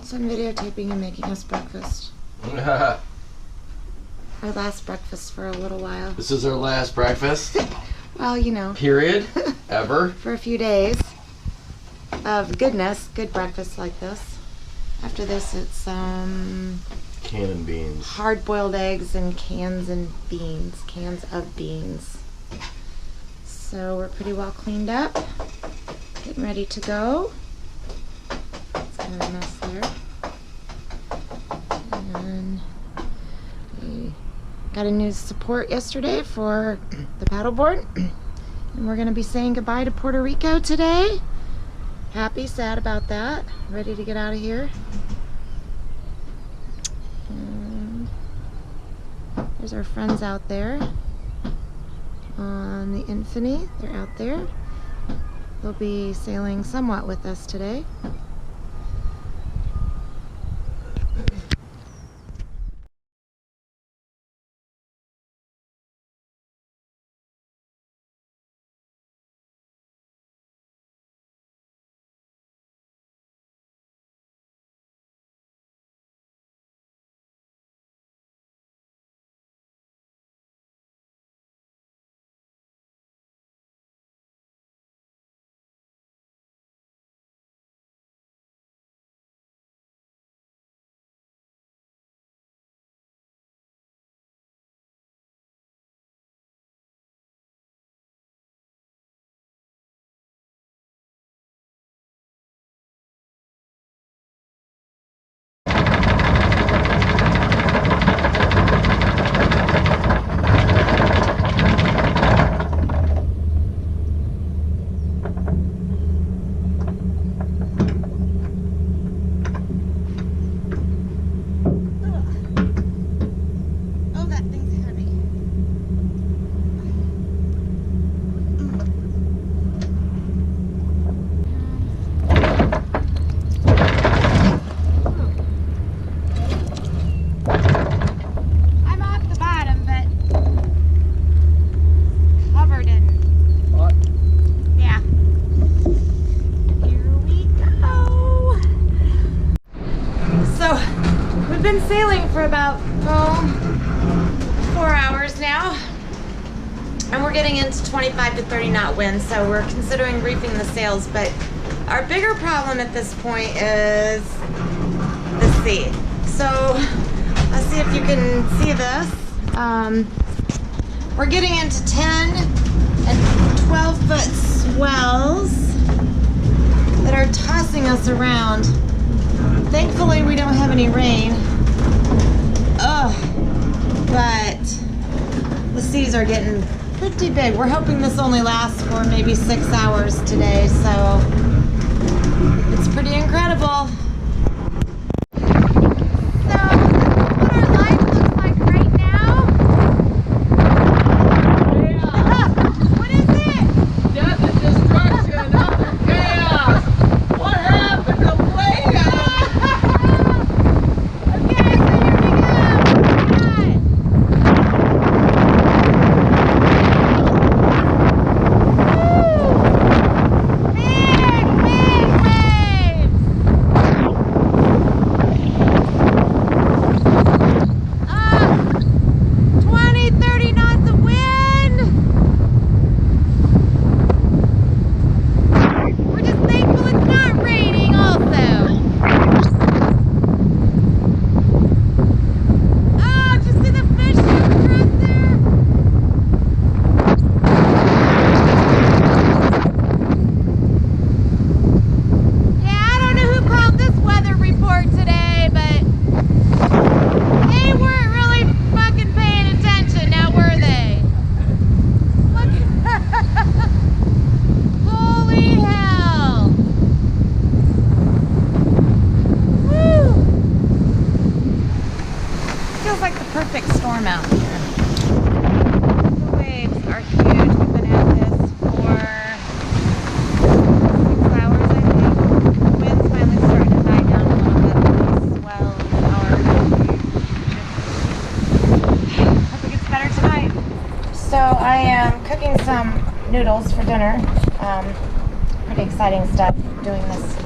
So I'm videotaping you making us breakfast. Our last breakfast for a little while. This is our last breakfast? Well, you know. Period? Ever? For a few days of goodness, good breakfast like this. After this, it's cannon beans. hard-boiled eggs and cans of beans. So we're pretty well cleaned up, getting ready to go. It's kind of a mess there. And we got a new support yesterday for the paddleboard, and we're going to be saying goodbye to Puerto Rico today. Happy, sad about that. Ready to get out of here. And there's our friends out there on the Infinity. They're out there. They'll be sailing somewhat with us today. Sailing for about 4 hours now, and we're getting into 25 to 30 knot winds, so we're considering reefing the sails. But our bigger problem at this point is the sea. So let's see if you can see this. We're getting into 10 and 12 foot swells that are tossing us around. Thankfully we don't have any rain. But the seas are getting pretty big. We're hoping this only lasts for maybe 6 hours today, so it's pretty incredible. Perfect storm out here. The waves are huge. We've been at this for 6 hours, I think. The wind's finally starting to die down a little bit. The swells are huge. Hope it gets better tonight. So I am cooking some noodles for dinner. Pretty exciting stuff doing this.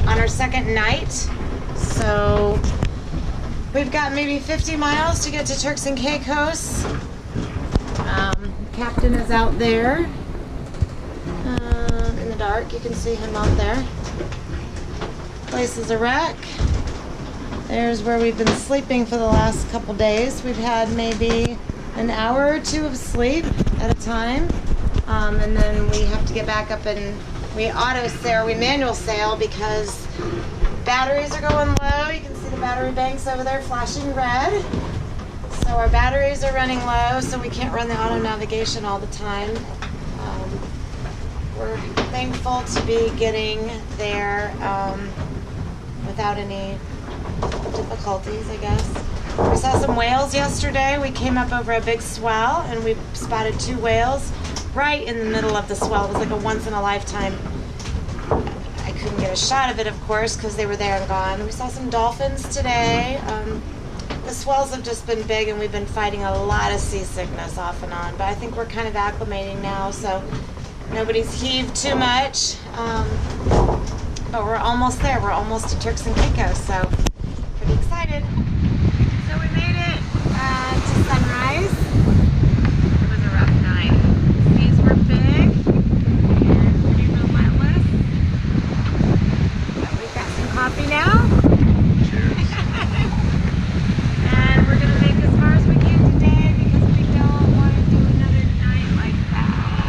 I on our second night. So we've got maybe 50 miles to get to Turks and Caicos. Captain is out there in the dark. You can see him out there. Place is a wreck. There's where we've been sleeping for the last couple days. We've had maybe an hour or two of sleep at a time. And then we have to get back up and we manual sail because batteries are going low. You can see the battery banks over there flashing red. So our batteries are running low, so we can't run the auto navigation all the time. We're thankful to be getting there without any difficulties, I guess. We saw some whales yesterday. We came up over a big swell and we spotted 2 whales right in the middle of the swell. It was like a once in a lifetime. I couldn't get a shot of it, of course, because they were there and gone. We saw some dolphins today. The swells have just been big and we've been fighting a lot of seasickness off and on, but I think we're kind of acclimating now, so nobody's heaved too much. But we're almost there. We're almost to Turks and Caicos, so pretty excited. So we made it to sunrise. It was a rough night. These were big and pretty relentless. But we've got some coffee now. Cheers. And we're gonna make as far as we can today because we don't want to do another night like that.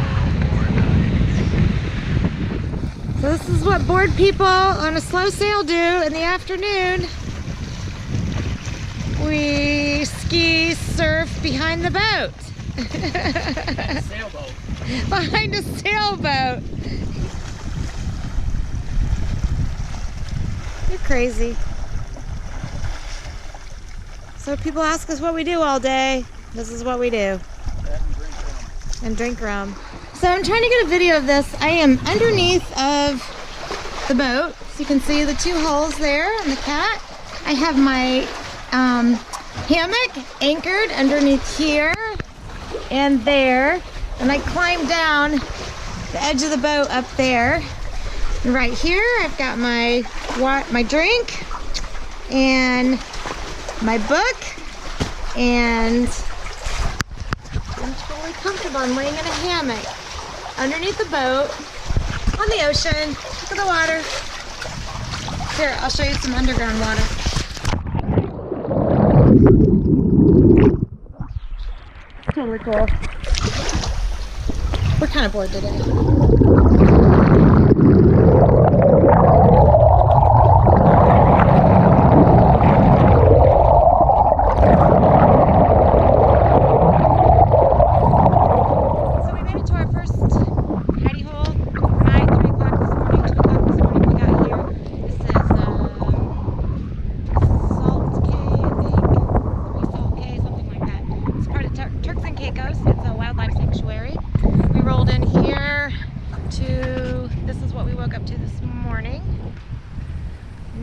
So this is what bored people on a slow sail do in the afternoon. We ski, surf behind the boat. Sailboat. Behind a sailboat. You're crazy. So people ask us what we do all day. This is what we do. And drink rum. So I'm trying to get a video of this. I am underneath of the boat. So you can see the 2 holes there and the cat. I have my hammock anchored underneath here and there. And I climbed down the edge of the boat up there. And right here I've got my drink and my book, and I'm totally comfortable. I'm laying in a hammock underneath the boat on the ocean. Look at the water. Here, I'll show you some underground water. Totally cool. We're kind of bored today.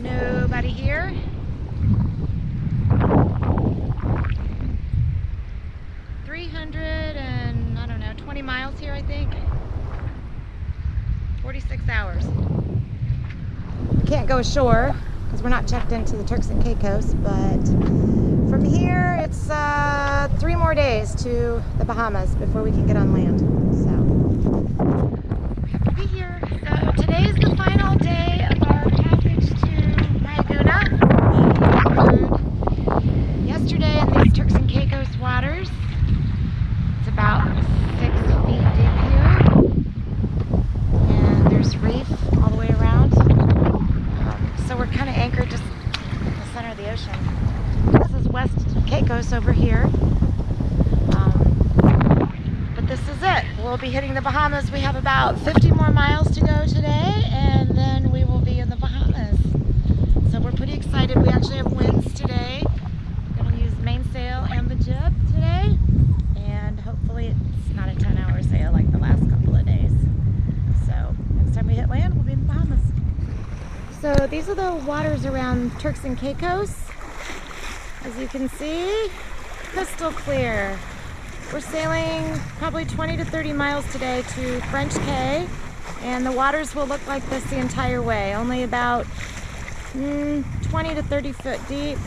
Nobody here. I don't know, 20 miles here, I think. 46 hours. We can't go ashore because we're not checked into the Turks and Caicos, but from here it's 3 more days to the Bahamas before we can get on land. So we have to be here. So today's the final day of our passage to Laguna. We yesterday in these Turks and Caicos waters. It's about 6 feet deep here, and there's reef all the way around. So we're kind of anchored just in the center of the ocean. This is West Caicos over here. But this is it. We'll be hitting the Bahamas. We have about 50 more miles to go today, and then we will be in the Bahamas. So we're pretty excited. We actually have winds today. We're going to use mainsail and the jib today, and hopefully it's not a 10-hour sail like the last couple of days. So next time we hit land, we'll be in the Bahamas. So these are the waters around Turks and Caicos. As you can see, crystal clear. We're sailing probably 20 to 30 miles today to French Cay, and the waters will look like this the entire way. Only about 20 to 30 foot deep.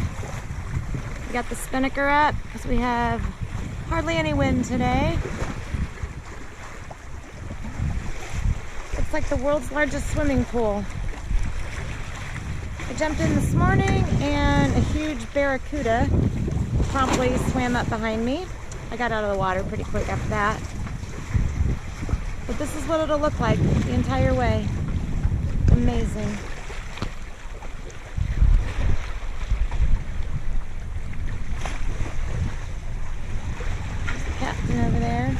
We got the spinnaker up because we have hardly any wind today. It's like the world's largest swimming pool. I jumped in this morning and a huge barracuda promptly swam up behind me. I got out of the water pretty quick after that. But this is what it'll look like the entire way. Amazing. There's the captain over there.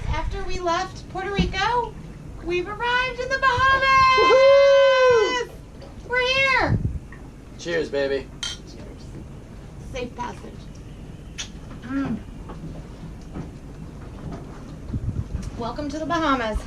After we left Puerto Rico, we've arrived in the Bahamas! Woohoo! We're here! Cheers, baby. Cheers. Safe passage. Welcome to the Bahamas.